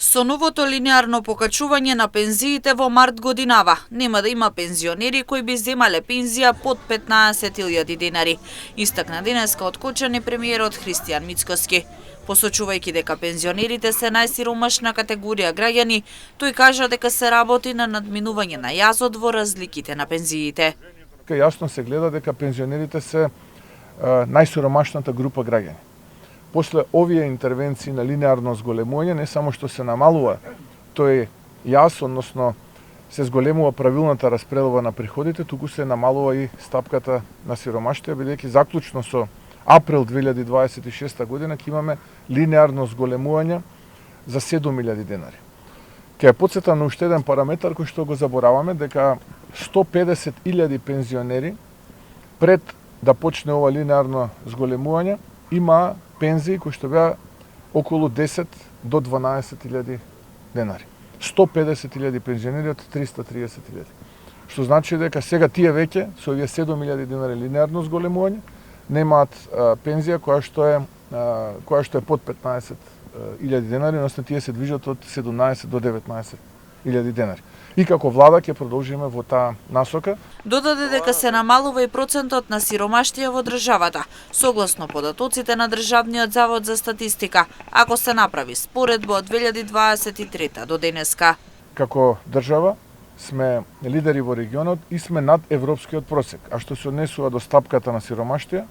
Со новото линеарно покачување на пензиите во март годинава, нема да има пензионери кои би земале пензија под 15.000 денари, истакна денеска од Кочани премиерот Христијан Мицкоски. Посочувајќи дека пензионерите се најсиромашна категорија граѓани, тој кажа дека се работи на надминување на јазот во разликите на пензиите. Јасно се гледа дека пензионерите се најсиромашната група граѓани. После овие интервенции на линеарно зголемување, не само што се намалува тој јас, односно се зголемува правилната распределба на приходите, туку се намалува и стапката на сиромаштија, бидејќи заклучно со април 2026 година ќе имаме линеарно зголемување за 7.000 денари. Ќе ја потсетам на уште еден параметар кој што го забораваме, дека 150.000 пензионери пред да почне ова линеарно зголемување има пензии кои што беа околу 10 до 12.000 денари. 150.000 пензионери од 330.000. Што значи дека сега тие веќе со овие 7.000 денари линеарно зголемување немаат пензија која што е под 15.000 денари, односно тие се движат од 17 до 19.000 денари. И како влада ќе продолжиме во таа насока. Додаде дека се намалува и процентот на сиромаштија во државата, согласно податоците на Државниот завод за статистика, ако се направи споредба од 2023 до денеска. Како држава сме лидери во регионот и сме над европскиот просек, а што се однесува до стапката на сиромаштија,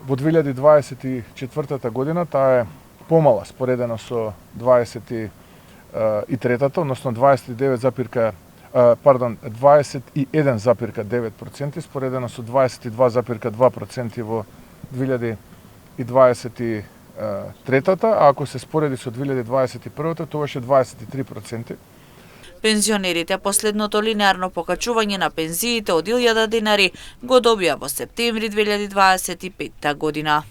во 2024 година таа е помала споредено со 23-та, односно 21,9% споредено со 22,2% во 2023-та, а ако се спореди со 2021-та, тоа ше 23%. Пензионерите последното линеарно покачување на пензиите од 1.000 денари го добија во септември 2025 година.